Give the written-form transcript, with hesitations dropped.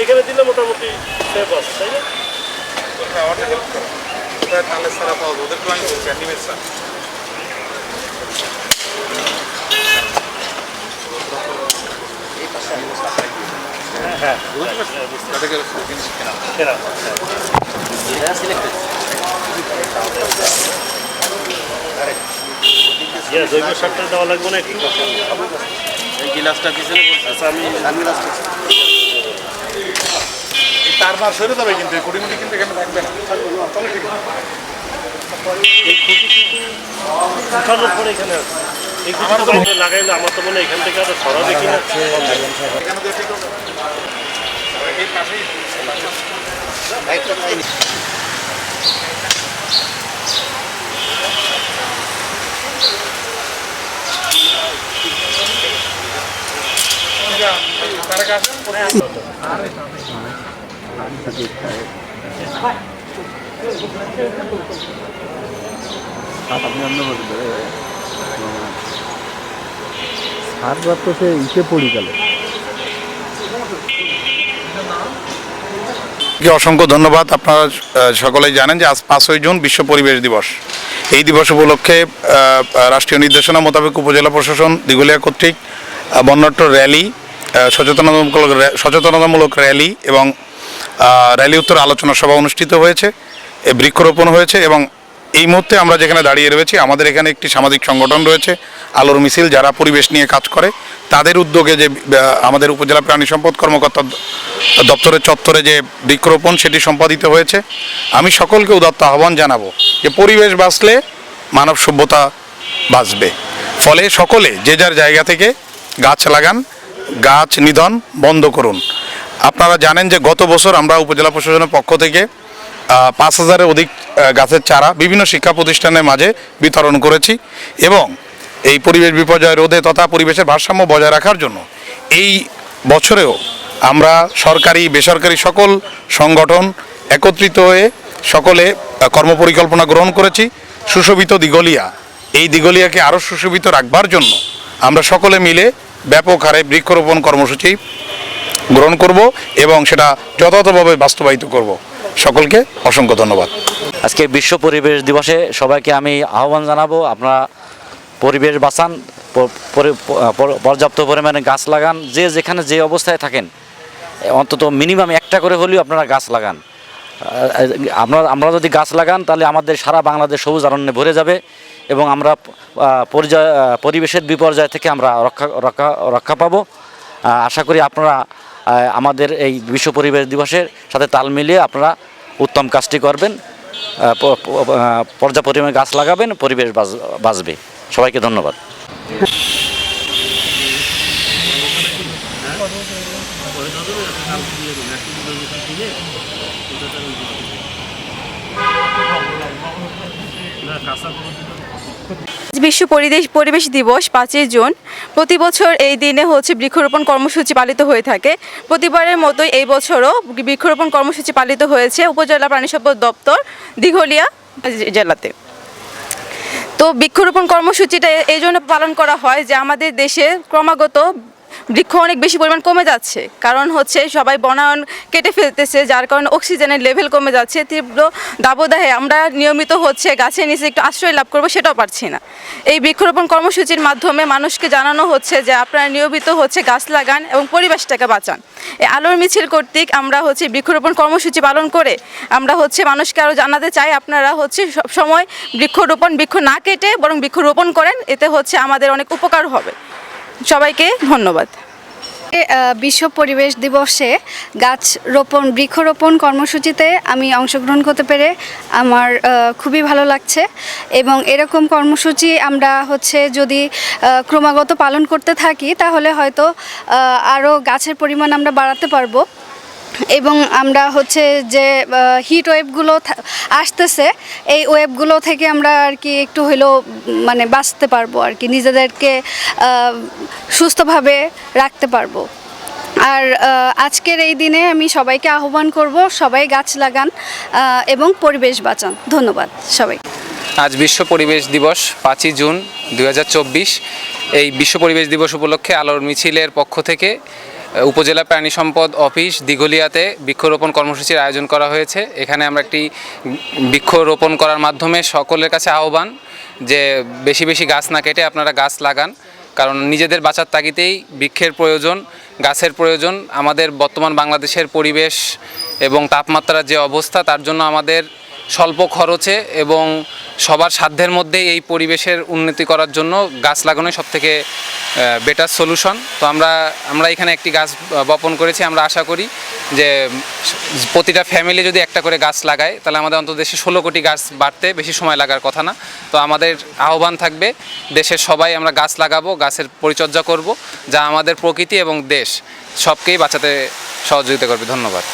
এখানে দিলে মোটামুটি সেফ আছে, তাই না? তাহলে সারা পাওয়া ওদের তো আমি বলছি অ্যানিমেট স্যার হ্যাঁ তাদেরকে জিনিস কেনা জৈব সারটা দেওয়া লাগবে না একটু? এই গিলাসটা পিছনে আচ্ছা, আমি তারবার সরে যাবে কিন্তু কুড়িমুটি কিন্তু এখানে থাকবে না তাহলে ঠিক আছে এই খুঁটি উঠানোর পরে এখানে আছে। এই খুঁটি লাগাইলে আমার তো মনে হয় এখান থেকে আরো সরাবে কিনা। এখানে তো ঠিক হবে এই পাশেই তারা কাছে অসংখ্য ধন্যবাদ। আপনারা সকলেই জানেন যে আজ 5ই জুন বিশ্ব পরিবেশ দিবস। এই দিবস উপলক্ষে রাষ্ট্রীয় নির্দেশনা মোতাবেক উপজেলা প্রশাসন দিঘলিয়া কর্তৃক বর্ণাঢ্য র্যালি, সচেতনতামূলক র্যালি এবং র্যালি উত্তর আলোচনা সভা অনুষ্ঠিত হয়েছে, বৃক্ষরোপণ হয়েছে এবং এই মুহূর্তে আমরা যেখানে দাঁড়িয়ে রয়েছি আমাদের এখানে একটি সামাজিক সংগঠন রয়েছে আলোর মিছিল, যারা পরিবেশ নিয়ে কাজ করে। তাদের উদ্যোগে যে আমাদের উপজেলা প্রাণী সম্পদ কর্মকর্তা দপ্তরের চত্বরে যে বৃক্ষরোপণ সেটি সম্পাদিত হয়েছে। আমি সকলকে উদাত্ত আহ্বান জানাবো যে পরিবেশ বাঁচলে মানব সভ্যতা বাঁচবে। ফলে সকলে যে যার জায়গা থেকে গাছ লাগান, গাছ নিধন বন্ধ করুন। আপনারা জানেন যে গত বছর আমরা উপজেলা প্রশাসনের পক্ষ থেকে 5,000-এর অধিক গাছের চারা বিভিন্ন শিক্ষা প্রতিষ্ঠানের মাঝে বিতরণ করেছি এবং এই পরিবেশ বিপর্যয় রোধে তথা পরিবেশের ভারসাম্য বজায় রাখার জন্য এই বছরেও আমরা সরকারি বেসরকারি সকল সংগঠন একত্রিত হয়ে সকলে কর্মপরিকল্পনা গ্রহণ করেছি। সুশোভিত দিঘলিয়া, এই দিঘলিয়াকে আরও সুশোভিত রাখবার জন্য আমরা সকলে মিলে ব্যাপক হারে বৃক্ষরোপণ কর্মসূচি গ্রহণ করব এবং সেটা যথাযথভাবে বাস্তবায়িত করব। সকলকে অসংখ্য ধন্যবাদ। আজকে বিশ্ব পরিবেশ দিবসে সবাইকে আমি আহ্বান জানাবো, আপনারা পরিবেশ বাঁচান, পর্যাপ্ত পরিমাণে গাছ লাগান, যে যেখানে যে অবস্থায় থাকেন অন্তত মিনিমাম একটা করে হলেও আপনারা গাছ লাগান। আমরা যদি গাছ লাগান তাহলে আমাদের সারা বাংলাদেশ সবুজ অরণ্যে ভরে যাবে এবং আমরা পরিবেশের বিপর্যয় থেকে আমরা রক্ষা পাবো। আশা করি আপনারা আমাদের এই বিশ্ব পরিবেশ দিবসের সাথে তাল মিলিয়ে আপনারা উত্তম কাজটি করবেন, পর্যাপ্ত পরিমাণে গাছ লাগাবেন, পরিবেশ বাঁচবে। সবাইকে ধন্যবাদ। বিশ্ব পরিবেশ দিবস 5ই জুন। প্রতি বছর এই দিনে বৃক্ষরোপণ কর্মসূচি পালিত হয়ে থাকে। প্রতিবারের মতোই এই বছরও বৃক্ষরোপণ কর্মসূচি পালিত হয়েছে উপজেলা প্রাণী সম্পদ দপ্তর দিঘলিয়া জেলাতে। তো বৃক্ষরোপণ কর্মসূচিটা এই জন্য পালন করা হয় যে আমাদের দেশে ক্রমাগত বৃক্ষ অনেক বেশি পরিমাণ কমে যাচ্ছে, কারণ সবাই বনায়ন কেটে ফেলতেছে, যার কারণে অক্সিজেনের লেভেল কমে যাচ্ছে। তীব্র দাবদাহে আমরা নিয়মিত গাছের নিচে একটু আশ্রয় লাভ করবো, সেটাও পারছি না। এই বৃক্ষরোপণ কর্মসূচির মাধ্যমে মানুষকে জানানো হচ্ছে যে আপনারা নিয়মিত গাছ লাগান এবং পরিবেশটাকে বাঁচান। এই আলোর মিছিল কর্তৃক আমরা বৃক্ষরোপণ কর্মসূচি পালন করে আমরা মানুষকে আরও জানাতে চাই আপনারা সবসময় বৃক্ষ না কেটে বরং বৃক্ষরোপণ করেন, এতে আমাদের অনেক উপকার হবে। সবাইকে ধন্যবাদ। বিশ্ব পরিবেশ দিবসে বৃক্ষরোপণ কর্মসূচিতে আমি অংশগ্রহণ করতে পেরে আমার খুবই ভালো লাগছে এবং এরকম কর্মসূচি আমরা যদি ক্রমাগত পালন করতে থাকি তাহলে হয়তো আরও গাছের পরিমাণ আমরা বাড়াতে পারবো এবং আমরা যে হিট ওয়েভগুলো আসতেছে এই ওয়েভগুলো থেকে আমরা আর কি একটু হলেও বাঁচতে পারবো, আর কি নিজেদেরকে সুস্থভাবে রাখতে পারবো। আর আজকের এই দিনে আমি সবাইকে আহ্বান করব, সবাই গাছ লাগান এবং পরিবেশ বাঁচান। ধন্যবাদ সবাই। আজ বিশ্ব পরিবেশ দিবস 5ই জুন 2024। এই বিশ্ব পরিবেশ দিবস উপলক্ষে আলোর মিছিলের পক্ষ থেকে উপজেলা প্রাণী সম্পদ অফিস দিঘলিয়াতে বৃক্ষরোপণ কর্মসূচির আয়োজন করা হয়েছে। এখানে আমরা একটি বৃক্ষরোপণ করার মাধ্যমে সকলের কাছে আহ্বান যে বেশি বেশি গাছ না কেটে আপনারা গাছ লাগান, কারণ নিজেদের বাঁচার তাগিদেই বৃক্ষের প্রয়োজন, গাছের প্রয়োজন। আমাদের বর্তমান বাংলাদেশের পরিবেশ এবং তাপমাত্রার যে অবস্থা, তার জন্য আমাদের স্বল্প খরচে এবং সবার সাধ্যের মধ্যেই এই পরিবেশের উন্নতি করার জন্য গাছ লাগানোই সবথেকে বেটার সলিউশন। তো আমরা এখানে একটি গাছ বপন করেছি। আমরা আশা করি যে প্রতিটা ফ্যামিলি যদি একটা করে গাছ লাগায়, তাহলে আমাদের অন্তত দেশে 16 কোটি গাছ বাড়তে বেশি সময় লাগার কথা না। তো আমাদের আহ্বান থাকবে দেশের সবাই আমরা গাছ লাগাবো, গাছের পরিচর্যা করব, যা আমাদের প্রকৃতি এবং দেশ সবকেই বাঁচাতে সহযোগিতা করবে। ধন্যবাদ।